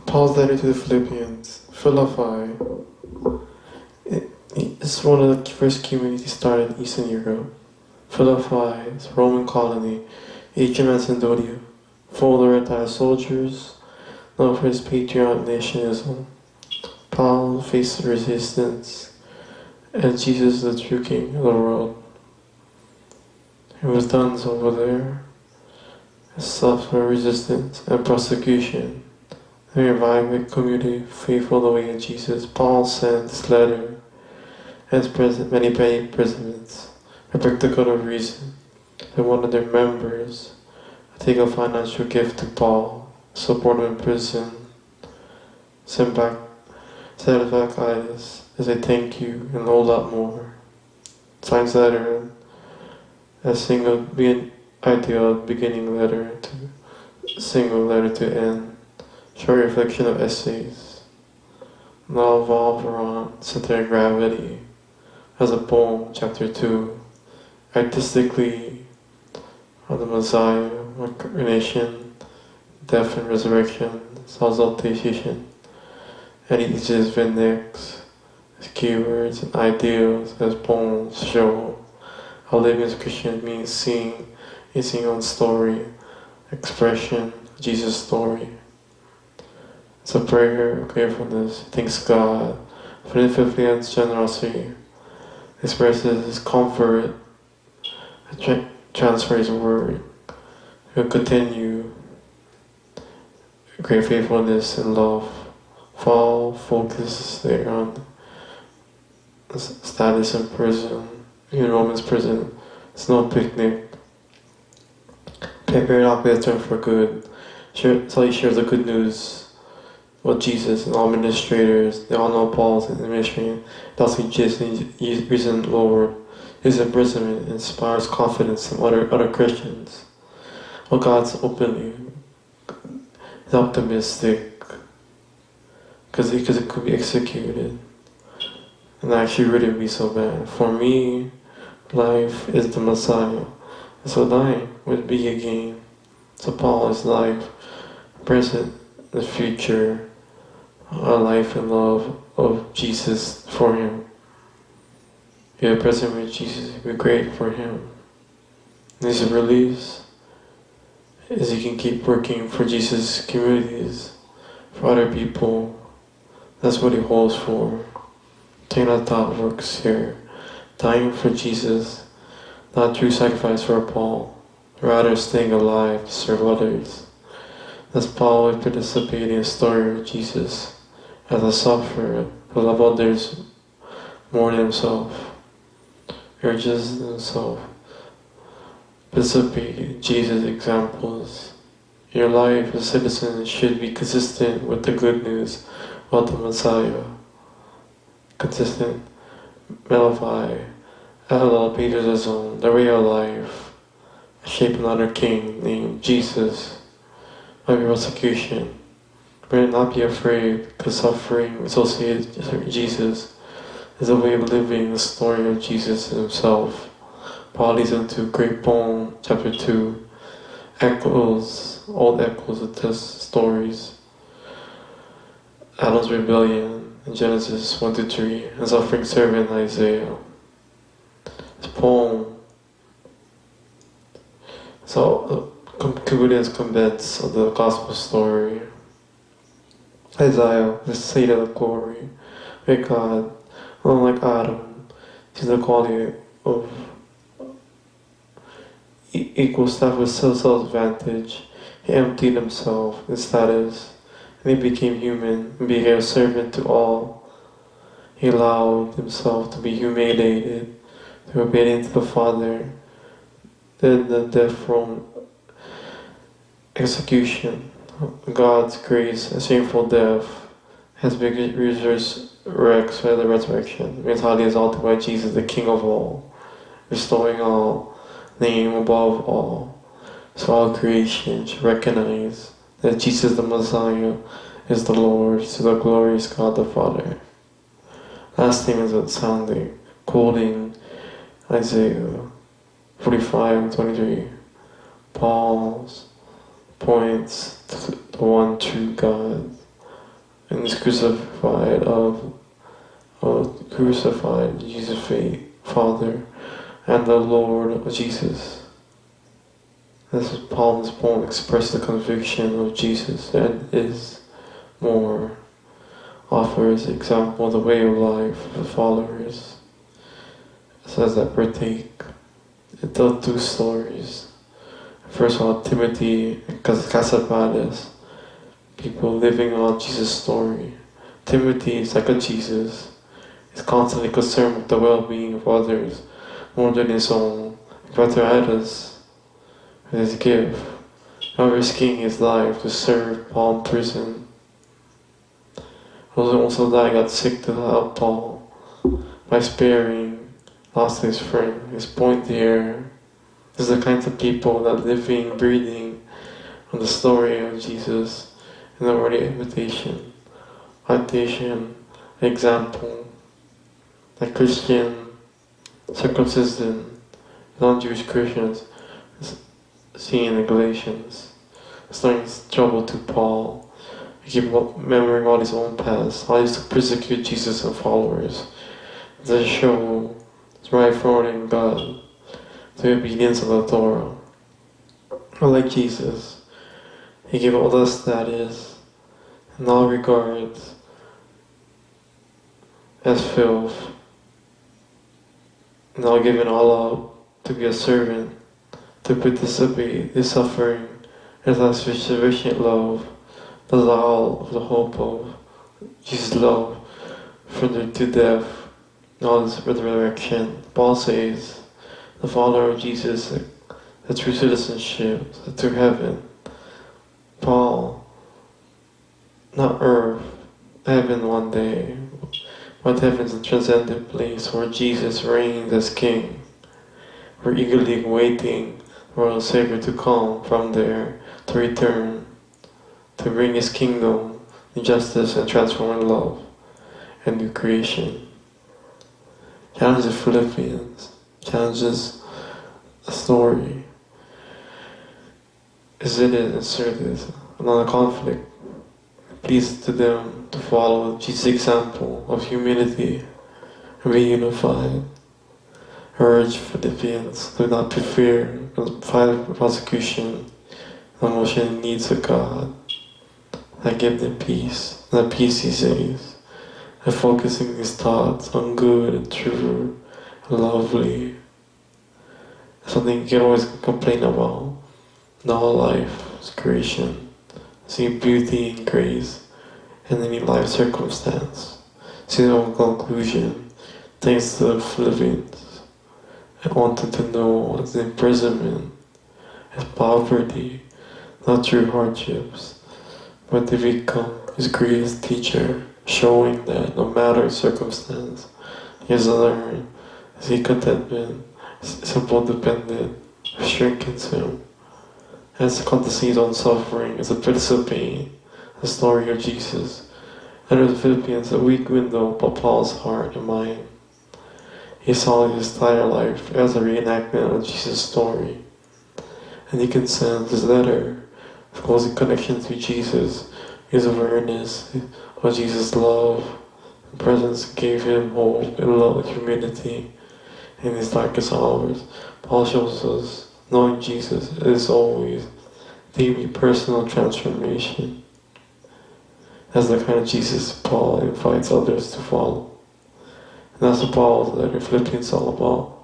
Paul's letter to the Philippians. Philippi is one of the first communities started in Eastern Europe. Philippi is a Roman colony, ancient Macedonia, full of retired soldiers, known for his patriotic nationalism. Paul faced resistance, and Jesus is the true king of the world. He was done over there, suffered resistance and persecution. The revived community faithful to the way of Jesus. Paul sent this letter as many imprisonments for practical reason. And one of their members take a financial gift to Paul, support him in prison, send back Titus as a thank you, and a whole lot more. Signs letter as single ideal beginning letter to single letter to end. Short reflection of essays. Now evolve around center of gravity as a poem, chapter 2. Artistically, on the Messiah, incarnation, death and resurrection, exaltation, and each his index, as keywords and ideals as poems show how living as a Christian means seeing a single story, expression, Jesus' story. It's a prayer of gratefulness. Thanks God for the Philippians' generosity. Expresses his comfort and transfer his word. He will continue great faithfulness and love. Paul focuses there on status in prison, in Roman's prison. It's no picnic. Very not be a term for good. So he shares the good news. Well, Jesus and all administrators, they all know Paul's administration. That's why Jesus, risen Lord, his imprisonment inspires confidence in other Christians. Well, God's openly is optimistic because it could be executed, and actually wouldn't be so bad. For me, life is the Messiah, so dying would be a gain. So Paul is life, present, the future. A life and love of Jesus for him. If you're present with Jesus, it would be great for him. And his release is he can keep working for Jesus' communities, for other people. That's what he holds for. Taking thought works here. Dying for Jesus, not true sacrifice for Paul, rather staying alive to serve others. Thus Paul would participate in the story of Jesus as a sufferer who loved others more than himself, urges himself. Participate in Jesus' examples. Your life as a citizen should be consistent with the good news about the Messiah. Consistent, melify, LL patriotism, the way of life, shape another king named Jesus. Of your persecution, but not be afraid, because suffering associated with Jesus is a way of living the story of Jesus himself. Paul leads into a great poem, chapter 2, old echoes of these stories. Adam's rebellion in Genesis 1-3, and suffering servant Isaiah. This poem, so concludes comments of the gospel story. Isaiah, the state of glory, where God, unlike Adam, sees the quality of equal status with self-advantage. He emptied himself, his status, and he became human and became a servant to all. He allowed himself to be humiliated, to obey to the Father, then the death from execution. God's grace, a shameful death, has been resurrected by the resurrection. Means highly exalted by Jesus, the King of all, restoring all, name above all. So all creation should recognize that Jesus the Messiah is the Lord, to the glorious God the Father. Last thing is a sounding, quoting Isaiah 45:23. Paul's points to the one true God, and is crucified of crucified Jesus' faith, Father, and the Lord of Jesus. This is Paul in this poem expressed the conviction of Jesus that is more, offers example of the way of life of the followers. It says that partake. It tells two stories. First of all, Timothy and Casabades, people living on Jesus' story. Timothy is like a Jesus. He's constantly concerned with the well-being of others more than his own. Better at us with his gift, not risking his life to serve Paul in prison. Also that got sick to help Paul by sparing, lost his friend. His point here is the kinds of people that living, breathing on the story of Jesus and the word invitation, example, like Christian, circumcision, non-Jewish Christians seen in Galatians. It's like trouble to Paul. He keep remembering all his own past, how he used to persecute Jesus and followers, to show his right forward in God, the obedience of the Torah. Like Jesus, he gave all the status in all regards as filth, now given all up to be a servant, to participate in suffering as a sufficient love, the all of the hope of Jesus' love, further to death, all this resurrection. Paul says, the follower of Jesus, the true citizenship, to heaven. Paul, not earth, heaven one day, but heaven's a transcendent place where Jesus reigns as King. We're eagerly waiting for our Savior to come from there, to return, to bring His kingdom, justice, and transforming love, and new creation. Challenges Philippians, challenges a story. Is it inserted another conflict? Please to them to follow Jesus' example of humility and be unified. Urge Philippians to not prefer fight prosecution, emotion needs of God. I give them peace. That peace, he says, and focusing his thoughts on good and true and lovely. Something you can always complain about in all life's creation. See beauty and grace in any life circumstance. See the whole conclusion. Thanks to the Philippians. I wanted to know as imprisonment, as poverty, not true hardships, but to become his greatest teacher, showing that no matter circumstance, he has learned, see contentment, simple dependent, shrinkens him, as to see his own suffering, as a participate, the story of Jesus. Under the Philippians, a weak window of Paul's heart and mind. He saw his entire life as a reenactment of Jesus' story. And he can sense his letter, his closing connection to Jesus, his awareness of Jesus' love and presence gave him hope and love and humility in his darkest hours. Paul shows us knowing Jesus is always deeply personal transformation. That's the kind of Jesus Paul invites others to follow. And that's what Paul's letter Philippians is all about.